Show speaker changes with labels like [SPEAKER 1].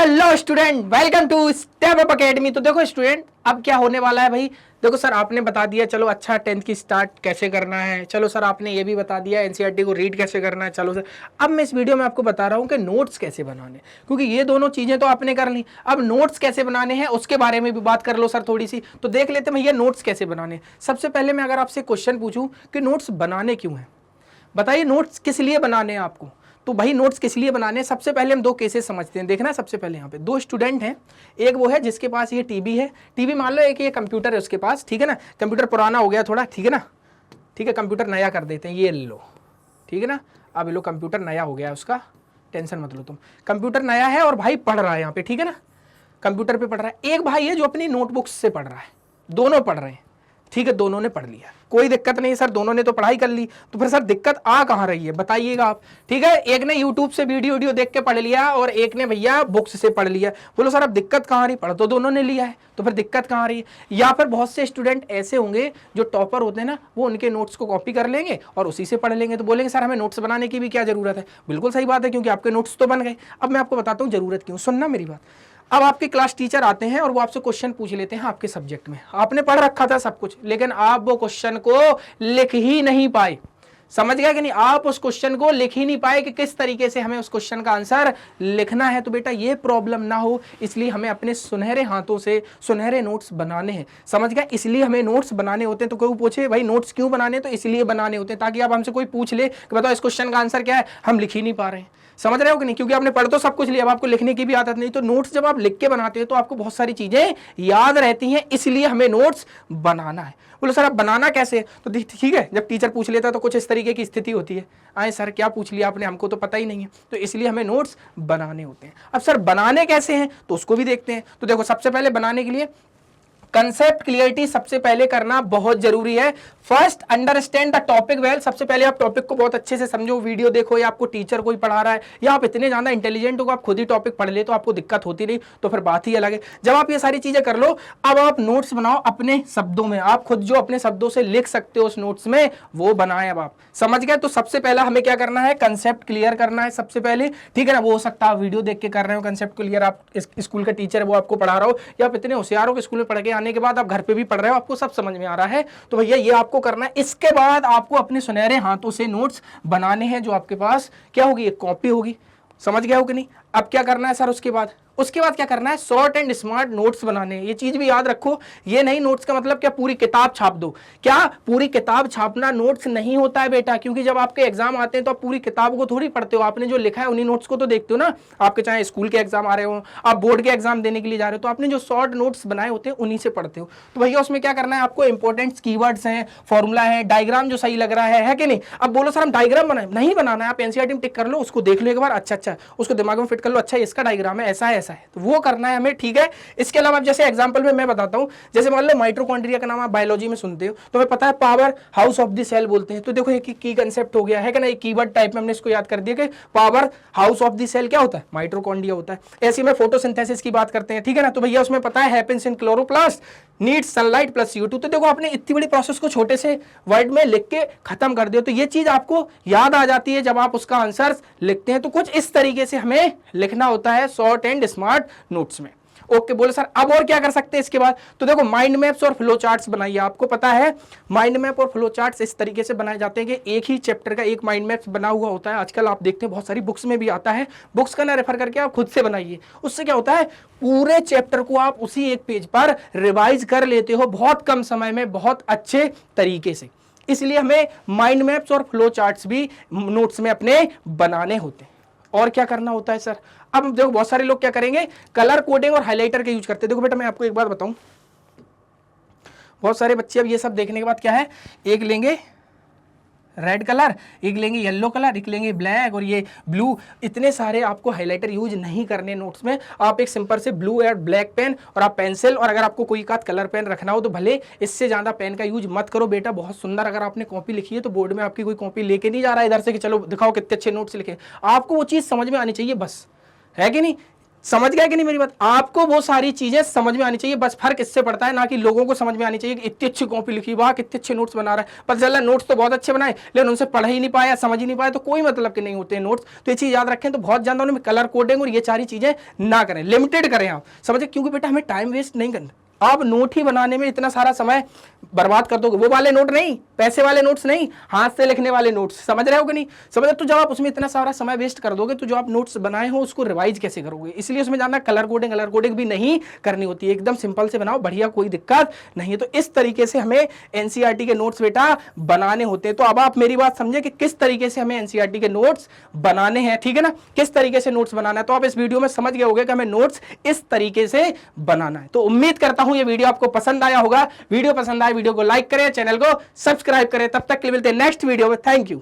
[SPEAKER 1] Hello student, welcome to Step Up Academy. तो देखो student, अब क्या होने वाला है भाई। देखो सर, आपने बता दिया चलो अच्छा 10th की स्टार्ट कैसे करना है। चलो सर, आपने ये भी बता दिया एनसीईआरटी को रीड कैसे करना है। चलो सर, अब मैं इस वीडियो में आपको बता रहा हूँ कि नोट्स कैसे बनाने, क्योंकि ये दोनों चीजें तो आपने कर ली। अब नोट्स कैसे बनाने हैं उसके बारे में भी बात कर लो सर थोड़ी सी। तो देख लेते हैं भैया नोट्स कैसे बनाने। सबसे पहले मैं अगर आपसे क्वेश्चन पूछूं कि नोट्स बनाने क्यों है, बताइए नोट्स किस लिए बनाने हैं आपको। तो भाई नोट्स किस लिए बनाने हैं, सबसे पहले हम दो केसेस समझते हैं। देखना सबसे पहले यहाँ पे दो स्टूडेंट हैं। एक वो है जिसके पास ये टीवी है, टीवी मान लो, एक ये कंप्यूटर है उसके पास, ठीक है ना। कंप्यूटर पुराना हो गया थोड़ा, ठीक है ना, ठीक है, कंप्यूटर नया कर देते हैं, ये लो, ठीक है ना। अब लो कंप्यूटर नया हो गया है उसका, टेंशन मत लो तुम। कंप्यूटर नया है और भाई पढ़ रहा है यहाँ पे, ठीक है ना, कंप्यूटर पे पढ़ रहा है। एक भाई है जो अपनी नोटबुक्स से पढ़ रहा है, दोनों पढ़ रहे हैं, ठीक है, दोनों ने पढ़ लिया, कोई दिक्कत नहीं सर, दोनों ने तो पढ़ाई कर ली। तो फिर सर दिक्कत आ कहाँ रही है बताइएगा आप, ठीक है। एक ने यूट्यूब से वीडियो देख के पढ़ लिया और एक ने भैया बुक्स से पढ़ लिया। बोलो सर अब दिक्कत कहाँ रही, पढ़ तो दोनों ने लिया है, तो फिर दिक्कत कहाँ रही है। या फिर बहुत से स्टूडेंट ऐसे होंगे जो टॉपर होते हैं ना, वो उनके नोट्स को कॉपी कर लेंगे और उसी से पढ़ लेंगे। तो बोलेंगे सर हमें नोट्स बनाने की भी क्या जरूरत है। बिल्कुल सही बात है, क्योंकि आपके नोट्स तो बन गए। अब मैं आपको बताता हूँ जरूरत क्यों, सुनना मेरी बात। अब आपके क्लास टीचर आते हैं और वो आपसे क्वेश्चन पूछ लेते हैं आपके सब्जेक्ट में, आपने पढ़ रखा था सब कुछ, लेकिन आप वो क्वेश्चन को लिख ही नहीं पाए। समझ गया कि नहीं, आप उस क्वेश्चन को लिख ही नहीं पाए कि किस तरीके से हमें उस क्वेश्चन का आंसर लिखना है। तो बेटा ये प्रॉब्लम ना हो, इसलिए हमें अपने सुनहरे हाथों से सुनहरे नोट्स बनाने हैं। समझ गया, इसलिए हमें नोट्स बनाने होते हैं। तो कोई पूछे भाई नोट्स क्यों बनाने, तो इसलिए बनाने होते हैं ताकि आप हमसे कोई पूछ ले कि बताओ इस क्वेश्चन का आंसर क्या है, हम लिख ही नहीं पा रहे हैं। समझ रहे हो कि नहीं, क्योंकि आपने पढ़ तो सब कुछ लिया, अब आपको लिखने की भी आदत नहीं। तो नोट्स जब आप लिख के बनाते हो तो आपको बहुत सारी चीजें याद रहती हैं, इसलिए हमें नोट्स बनाना है। बोलो सर अब बनाना कैसे, तो ठीक है, जब टीचर पूछ लेता है तो कुछ इस तरीके की स्थिति होती है, आए सर क्या पूछ लिया आपने, हमको तो पता ही नहीं है, तो इसलिए हमें नोट्स बनाने होते हैं। अब सर बनाने कैसे हैं तो उसको भी देखते हैं। तो देखो सबसे पहले बनाने के लिए कंसेप्ट क्लियरिटी सबसे पहले करना बहुत जरूरी है। First understand the topic well, सबसे पहले आप टॉपिक को बहुत अच्छे से समझो, वीडियो देखो या आपको टीचर कोई पढ़ा रहा है या आप इतने ज्यादा इंटेलिजेंट हो आप खुद ही टॉपिक पढ़ ले तो आपको दिक्कत होती नहीं, तो फिर बात ही अलग है। जब आप ये सारी चीजें कर लो, अब आप नोट्स बनाओ अपने शब्दों में, आप खुद जो अपने शब्दों से लिख सकते हो उस नोट्स में वो बनाए। अब आप समझ गए, तो सबसे पहला हमें क्या करना है, कंसेप्ट क्लियर करना है सबसे पहले, ठीक है ना। वो हो सकता है वीडियो देख के कर रहे हो कंसेप्ट क्लियर, आप स्कूल का टीचर है वो आपको पढ़ा रहा हो, या आप इतने होशियार हो कि स्कूल में पढ़ के आने के बाद आप घर पे भी पढ़ रहे हो, आपको सब समझ में आ रहा है, तो भैया ये आपको करना है। इसके बाद आपको अपने सुनहरे हाथों से नोट्स बनाने हैं, जो आपके पास क्या होगी, एक कॉपी होगी। समझ गया हो कि नहीं। अब क्या करना है सर, उसके बाद क्या करना है, शॉर्ट एंड स्मार्ट नोट्स बनाने हैं। ये चीज भी याद रखो, ये नहीं नोट्स का मतलब क्या पूरी किताब छाप दो, क्या पूरी किताब छापना नोट्स नहीं होता है बेटा, क्योंकि जब आपके एग्जाम आते हैं तो आप पूरी किताब को थोड़ी पढ़ते हो, आपने जो लिखा है उन्हीं नोट्स को तो देखते हो ना। आपके चाहे स्कूल के एग्जाम आ रहे हो, आप बोर्ड के एग्जाम देने के लिए जा रहे हो, तो आपने जो शॉर्ट नोट्स बनाए होते हैं उन्हीं से पढ़ते हो। तो भैया उसमें क्या करना है, आपको इंपॉर्टेंट कीवर्ड्स हैं, फॉर्मूला है, डायग्राम जो सही लग रहा है कि नहीं। अब बोलो सर हम डायग्राम बनाए, नहीं बनाना है, आप एनसीईआरटी में टिक कर लो, उसको देख लो एक बार, अच्छा उसको दिमाग में फिट कर लो, अच्छा इसका डायग्राम है, ऐसा है, तो वो करना है हमें, ठीक है। इसके अलावा जैसे एग्जांपल में मैं बताता हूं, जैसे मान लो माइटोकॉन्ड्रिया का नाम आप बायोलॉजी में सुनते हो, तो हमें पता है power house of the cell बोलते हैं। तो देखो एक की कंसेप्ट हो गया है कि ना, एक कीवर्ड टाइप में हमने इसको याद कर दिया कि power house of the cell क्या होता है, माइटोकॉन्ड्रिया होता है। ऐसे में फोटोसिंथेसिस की बात करते हैं, ठीक है ना, तो भैया उसमें पता है happens in chloroplast, needs sunlight plus CO2। तो देखो आपने इतनी बड़ी प्रोसेस को छोटे से वर्ड में लिख के खत्म कर दिया, तो ये चीज आपको याद आ जाती है जब आप उसका आंसर लिखते हैं। तो कुछ इस तरीके से हमें लिखना होता है शॉर्ट एंड स्मार्ट नोट्स में। ओके बोले सर अब और क्या कर सकते हैं इसके बाद, तो देखो माइंड मैप्स और फ्लो चार्ट्स बनाइए। आपको पता है माइंड मैप और फ्लो चार्ट्स इस तरीके से बनाए जाते हैं कि एक ही चैप्टर का एक माइंड मैप बना हुआ होता है। आजकल आप देखते हैं बहुत सारी बुक्स में भी आता है, बुक्स का ना रेफर करके आप खुद से बनाइए। उससे क्या होता है, पूरे चैप्टर को आप उसी एक पेज पर रिवाइज कर लेते हो बहुत कम समय में, बहुत अच्छे तरीके से। इसलिए हमें माइंड मैप्स और फ्लो चार्ट्स भी नोट्स में अपने बनाने होते हैं। और क्या करना होता है सर, अब देखो बहुत सारे लोग क्या करेंगे, कलर कोडिंग और हाइलाइटर के यूज करते हैं। देखो बेटा मैं आपको एक बात बताऊं, बहुत सारे बच्चे अब ये सब देखने के बाद क्या है, एक लेंगे रेड कलर, एक लेंगे येलो कलर, एक लेंगे ब्लैक और ये ब्लू, इतने सारे आपको हाइलाइटर यूज नहीं करने नोट्स में। आप एक सिंपल से ब्लू और ब्लैक पेन और आप पेंसिल, और अगर आपको कोई काट कलर पेन रखना हो तो भले, इससे ज्यादा पेन का यूज मत करो बेटा। बहुत सुंदर अगर आपने कॉपी लिखी है तो बोर्ड में आपकी कोई कॉपी लेके नहीं जा रहा है इधर से कि चलो दिखाओ कितने अच्छे नोट्स लिखे, आपको वो चीज समझ में आनी चाहिए बस, है कि नहीं। समझ गया कि नहीं मेरी बात? आपको वो सारी चीजें समझ में आनी चाहिए, बस फर्क इससे पड़ता है ना कि लोगों को समझ में आनी चाहिए कि इतनी अच्छी कॉपी लिखी, वाह कितने अच्छे नोट्स बना रहा है, पता चला नोट्स तो बहुत अच्छे बनाए लेकिन उनसे पढ़ ही नहीं पाया, समझ ही नहीं पाया, तो कोई मतलब के नहीं होते हैं नोट्स। तो ये चीज याद रखें। तो बहुत ज्यादा उन्हें कलर कोडिंग और ये सारी चीजें ना करें, लिमिटेड करें आप, समझे? क्योंकि बेटा हमें टाइम वेस्ट नहीं करना। आप नोट ही बनाने में इतना सारा समय बर्बाद कर दोगे, वो वाले नोट नहीं, पैसे वाले नोट्स नहीं, हाथ से लिखने वाले नोट्स, समझ रहे हो कि नहीं? समझ रहे? तो जब आप उसमें इतना सारा समय वेस्ट कर दोगे तो जो आप नोट्स बनाए हो उसको रिवाइज कैसे करोगे? इसलिए उसमें जानना कलर कोडिंग भी नहीं करनी होती है, एकदम सिंपल से बनाओ, बढ़िया, कोई दिक्कत नहीं है। तो इस तरीके से हमें एनसीईआरटी के नोट्स बेटा बनाने होते हैं। तो अब आप मेरी बात समझे कि किस तरीके से हमें एनसीईआरटी के नोट्स बनाने हैं, ठीक है ना? किस तरीके से नोट्स बनाना है, तो आप इस वीडियो में समझ गए होंगे कि हमें नोट्स इस तरीके से बनाना है। तो उम्मीद करता हूं ये वीडियो आपको पसंद आया होगा। वीडियो पसंद आए वीडियो को लाइक करें, चैनल को सब्सक्राइब करें। तब तक के लिए मिलते हैं नेक्स्ट वीडियो में। Thank you.